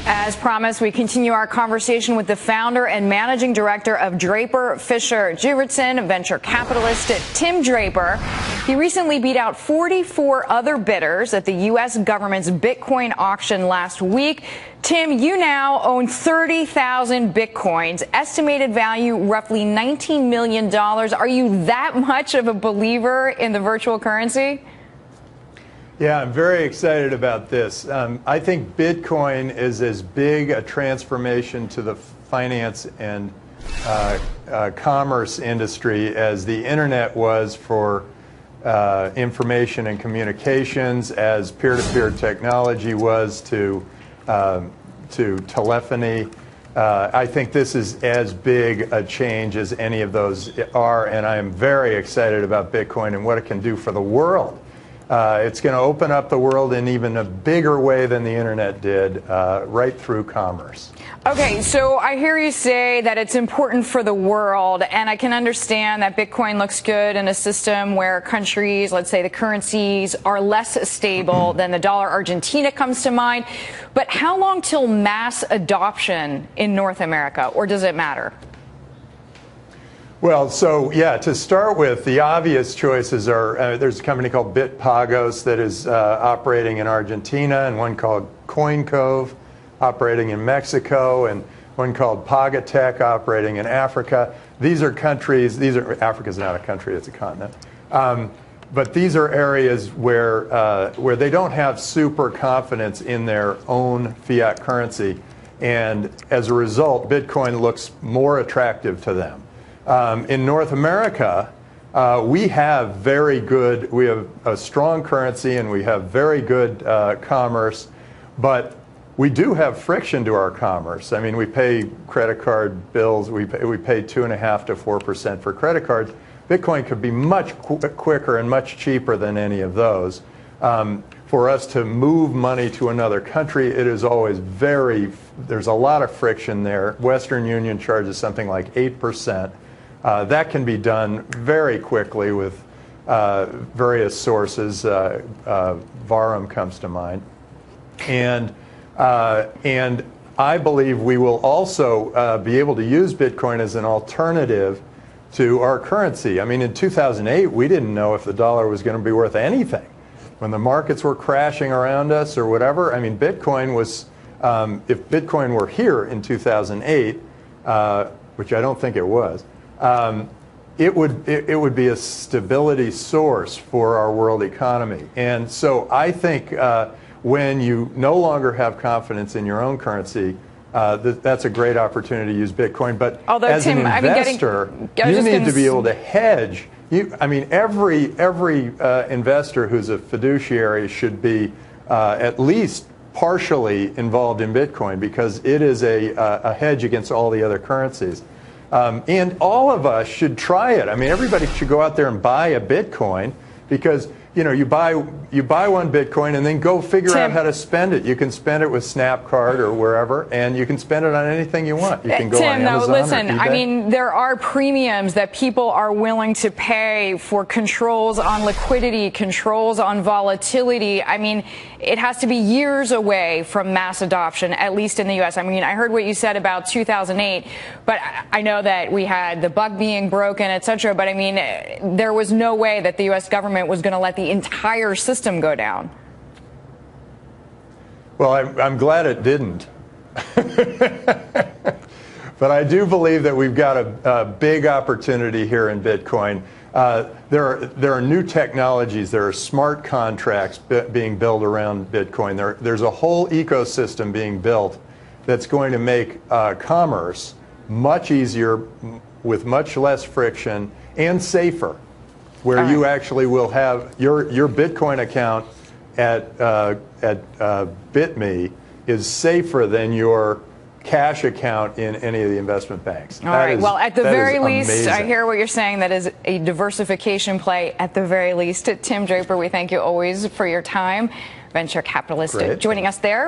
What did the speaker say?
As promised, we continue our conversation with the founder and managing director of Draper Fisher Juritzen, venture capitalist Tim Draper. He recently beat out 44 other bidders at the U.S. government's Bitcoin auction last week. Tim, you now own 30,000 Bitcoins, estimated value roughly $19 million. Are you that much of a believer in the virtual currency? Yeah, I'm very excited about this. I think Bitcoin is as big a transformation to the finance and commerce industry as the internet was for information and communications, as peer-to-peer technology was to telephony. I think this is as big a change as any of those are, and I am very excited about Bitcoin and what it can do for the world. It's going to open up the world in even a bigger way than the internet did, right through commerce. Okay, so I hear you say that it's important for the world, and I can understand that Bitcoin looks good in a system where countries, let's say the currencies, are less stable than the dollar. Argentina comes to mind. But how long till mass adoption in North America, or does it matter? Well, so yeah, to start with, the obvious choices are there's a company called Bitpagos that is operating in Argentina, and one called CoinCove operating in Mexico, and one called Pagatech operating in Africa. These are countries, Africa's not a country, it's a continent. But these are areas where they don't have super confidence in their own fiat currency, and as a result, Bitcoin looks more attractive to them. In North America, we have a strong currency and we have very good commerce, but we do have friction to our commerce. I mean, we pay credit card bills, we pay 2.5% to 4% for credit cards. Bitcoin could be much quicker and much cheaper than any of those. For us to move money to another country, it is always there's a lot of friction there. Western Union charges something like 8%. That can be done very quickly with various sources. Varum comes to mind. And I believe we will also be able to use Bitcoin as an alternative to our currency. I mean, in 2008, we didn't know if the dollar was going to be worth anything. When the markets were crashing around us or whatever, I mean, Bitcoin was, if Bitcoin were here in 2008, which I don't think it was, it would be a stability source for our world economy. And so I think when you no longer have confidence in your own currency, that's a great opportunity to use Bitcoin. But although, as Tim, an investor, you need to be able to hedge. Every investor who's a fiduciary should be at least partially involved in Bitcoin, because it is a hedge against all the other currencies. And all of us should try it. I mean, everybody should go out there and buy a Bitcoin, because you buy one Bitcoin and then go figure out how to spend it. You can spend it with Snapcard or wherever, and you can spend it on anything you want. You can go on Amazon. Listen, I mean, there are premiums that people are willing to pay for controls on liquidity, controls on volatility. I mean, it has to be years away from mass adoption, at least in the U.S. I mean, I heard what you said about 2008, but I know that we had the buck being broken, et cetera. But I mean, there was no way that the U.S. government was going to let the entire system go down. Well, I'm glad it didn't. But I do believe that we've got a big opportunity here in Bitcoin. There are new technologies. There are smart contracts being built around Bitcoin. There's a whole ecosystem being built that's going to make commerce much easier, with much less friction, and safer, where you actually will have your Bitcoin account at BitMe is safer than your cash account in any of the investment banks. All right. Well, at the very least, I hear what you're saying. That is a diversification play at the very least. Tim Draper, we thank you always for your time. Venture capitalist joining us there.